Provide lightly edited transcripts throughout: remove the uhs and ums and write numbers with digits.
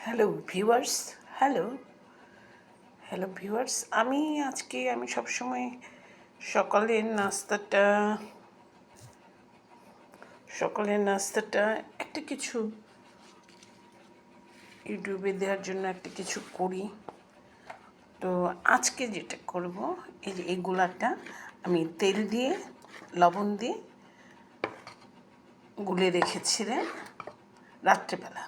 Hello viewers, hello hello viewers. আমি সবসময় সকালের নাস্তাটা একটা কিছু ইউটিউবে দেওয়ার জন্য একটা কিছু করি। তো আজকে যেটা করব, এই যে এই গোলাটা আমি তেল দিয়ে লবণ দিয়ে গুলে রেখেছিলাম রাত্রেবেলা।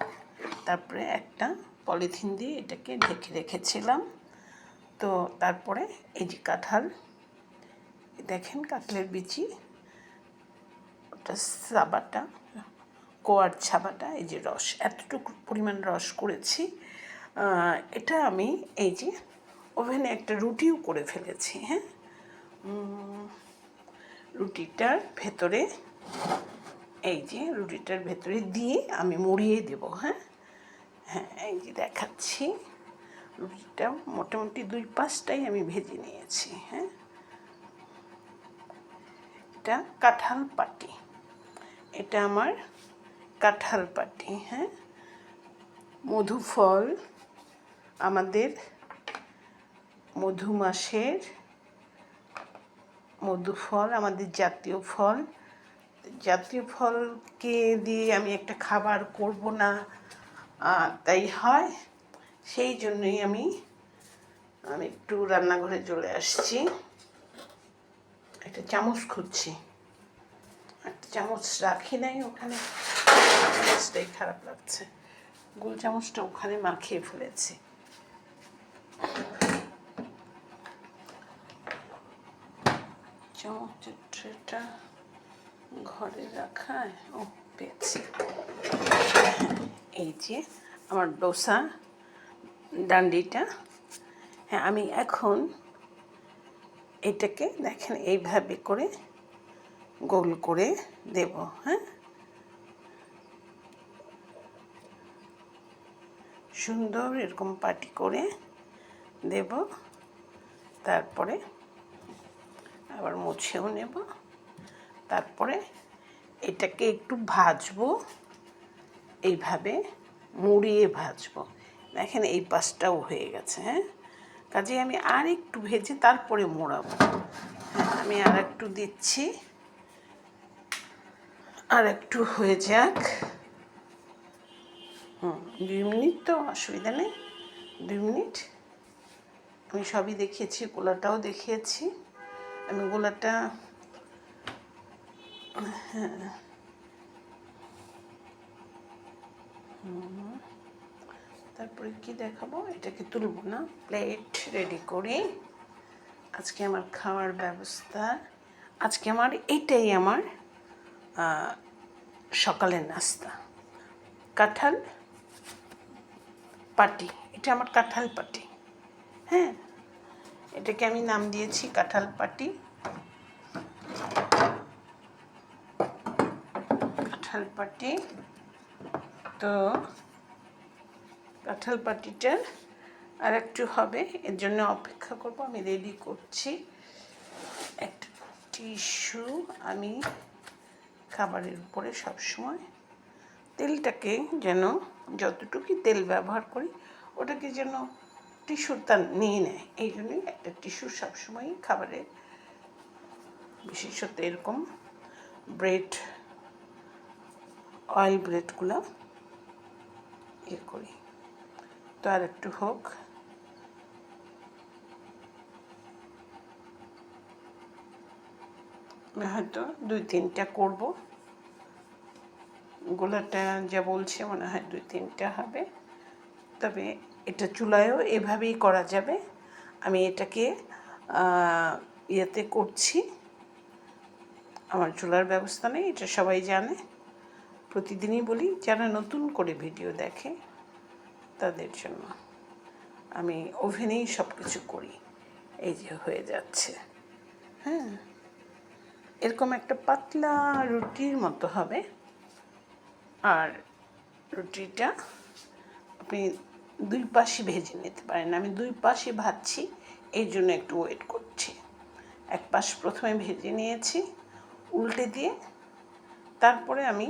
তারপরে একটা পলিথিন দিয়ে এটাকে ঢেকে রেখেছিলাম। তো তারপরে এই যে কাঁঠাল, দেখেন কাঁঠালের বিচি, ওটা সাবাটা, কোয়ার ছাবাটা, এই যে রস, এতটুকু পরিমাণ রস করেছি। এটা আমি এই যে ওভেনে একটা রুটিও করে ফেলেছি। হ্যাঁ, রুটিটার ভেতরে দিয়ে আমি মুড়িয়ে দেব। হ্যাঁ হ্যাঁ এই যে দেখাচ্ছি, রুটিটা মোটামুটি 2-5টাই আমি ভেজে নিয়েছি। হ্যাঁ, এটা কাঁঠাল পাটি, এটা আমার কাঁঠাল পাটি। হ্যাঁ, মধুফল, আমাদের মধুফল আমাদের জাতীয় ফল। জাতীয় ফলকে দিয়ে আমি একটা খাবার করব না, তাই হয়। সেই জন্যই আমি একটু রান্নাঘরে চলে আসছি, একটা চামচ খুঁজছি। একটা চামচ রাখি নাই ওখানে, চামচটাই খারাপ লাগছে, গোল চামচটা ওখানে মাখিয়ে ফেলেছি। চামচের ট্রেটা ঘরে রাখায়, ও পেয়েছি। এই যে আমার ডোসা ডান্ডিটা। হ্যাঁ, আমি এখন এটাকে দেখেন এইভাবে করে গোল করে দেব। হ্যাঁ, সুন্দর এরকম পাটি করে দেব। তারপরে আবার মুছেও নেব। তারপরে এটাকে একটু ভাজবো, এইভাবে মুড়িয়ে ভাজবো। দেখেন এই পাশটাও হয়ে গেছে। হ্যাঁ, কাজে আমি আর একটু ভেজে তারপরে মোড়াবো। হ্যাঁ, আমি আর একটু দিচ্ছি, আর একটু হয়ে যাক। 2 মিনিট তো অসুবিধা নেই, 2 মিনিট। আমি সবই দেখিয়েছি, গোলাটাও দেখিয়েছি। আমি গোলাটা তারপরে কি দেখাবো, এটাকে তুলবো না, প্লেট রেডি করি। আজকে আমার খাওয়ার ব্যবস্থা, এটাই আমার সকালের নাস্তা, কাঁঠাল পাটি। এটা আমার কাঁঠাল পাটি। হ্যাঁ, এটাকে আমি নাম দিয়েছি কাঁঠাল পাটি। তো কাঁঠাল পাটিটা আর একটু হবে, এর জন্য অপেক্ষা করব। আমি রেডি করছি একটা টিস্যু। আমি খাবারের উপরে সবসময় তেলটাকে যেন, যতটুকু তেল ব্যবহার করি ওটাকে যেন টিস্যুটা নিয়ে নেয়, এই জন্যই একটা টিস্যু সবসময়ই খাবারে, বিশেষত এরকম ব্রেড, অয়েল ব্রেডগুলো করি। তো আর একটু হোক, হয়তো 2-3টা করব। গোলাটা যা বলছে মনে হয় 2-3টা হবে। তবে এটা চুলায়ও এভাবেই করা যাবে। আমি এটাকে ইয়েতে করছি, আমার চুলার ব্যবস্থা নেই, এটা সবাই জানে। প্রতিদিনই বলি, যারা নতুন করে ভিডিও দেখে তাদের জন্য আমি ওভেনেই সব কিছু করি। এই যে হয়ে যাচ্ছে। হ্যাঁ, এরকম একটা পাতলা রুটির মতো হবে। আর রুটিটা আপনি 2 পাশই ভেজে নিতে পারেন। আমি 2 পাশই ভাজছি, এই জন্য একটু ওয়েট করছি। এক পাশ প্রথমে ভেজে নিয়েছি উল্টে দিয়ে, তারপরে আমি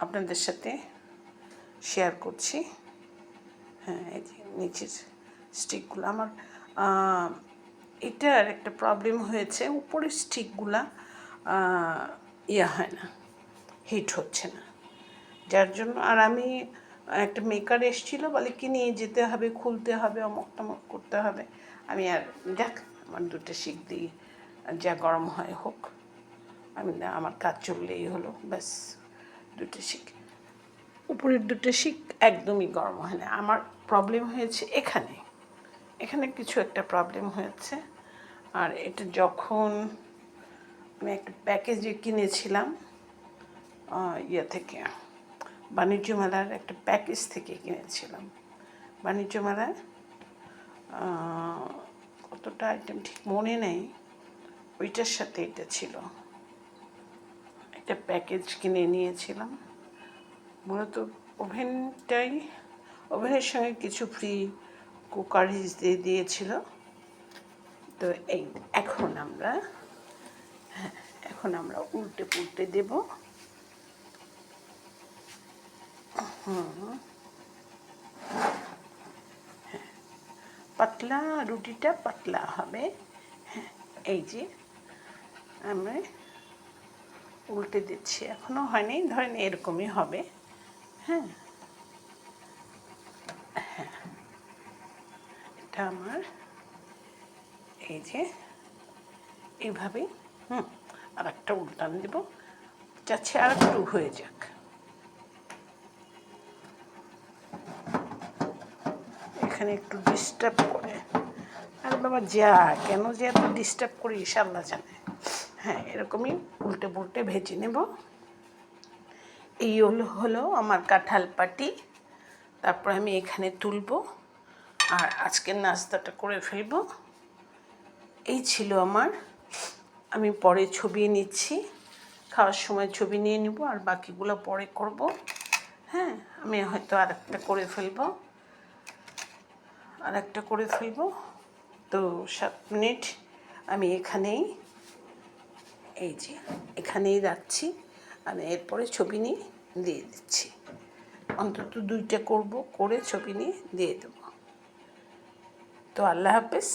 আপনাদের সাথে শেয়ার করছি হ্যাঁ, এই যে নিচের স্টিকগুলো আমার আহ, এটার একটা প্রবলেম হয়েছে, উপরের স্টিকগুলা ইয়ে হয় না, হিট হচ্ছে না, যার জন্য। আর আমি একটা মেকার এসেছিল, বলে কি নিয়ে যেতে হবে, খুলতে হবে, অমক টমক করতে হবে। আমি আর দেখ আমার দুটো শিক দিই, যা গরম হয় হোক, আমি না, আমার কাজ চললেই হলো, ব্যাস। দুটো শিক, উপরের দুটো শিক একদমই গরম হয় না। আমার প্রবলেম হয়েছে এখানে, এখানে কিছু একটা প্রবলেম হয়েছে। আর এটা যখন আমি একটা প্যাকেজে কিনেছিলাম ইয়ে থেকে, বাণিজ্য মেলার একটা প্যাকেজ থেকে কিনেছিলাম। বাণিজ্য মেলায় কতটা আইটেম ঠিক মনে নেই, ওইটার সাথে এটা ছিল, একটা প্যাকেজ কিনে নিয়েছিলাম। মূলত ওভেনটাই, ওভেনের সঙ্গে কিছু ফ্রি কুকারিজ দিয়ে দিয়েছিল। তো এই এখন আমরা উল্টে পুল্টে দেব। পাতলা, রুটিটা পাতলা হবে। হ্যাঁ, এই যে আমি উল্টে দিচ্ছি, এখনও হয়নি, ধরেন এরকমই হবে। হ্যাঁ, এটা আমার এই যে এইভাবেই। আর একটা উল্টান দেব, যাচ্ছে আর একটু হয়ে যাক। এখানে একটু ডিস্টার্ব করে, আরে বাবা যা, কেন যে এত ডিস্টার্ব করিস আল্লাহ জানে। হ্যাঁ, এরকমই উল্টে পুল্টে ভেজে নেব। এই হলো আমার কাঁঠাল পাটি। তারপর আমি এখানে তুলব আর আজকের নাস্তাটা করে ফেলব। এই ছিল আমার, আমি পরে ছবি নিচ্ছি, খাওয়ার সময় ছবি নিয়ে নেব, আর বাকিগুলো পরে করব। হ্যাঁ, আমি হয়তো আরেকটা করে ফেলবো। তো 7 মিনিট আমি এখানেই, এই যে এখানেই রাখছি, আমি এরপরে ছবি নিয়ে দিয়ে দিচ্ছি। অন্তত 2টা করব, করে ছবি নিয়ে দিয়ে দেবো। তো আল্লাহ হাফেজ।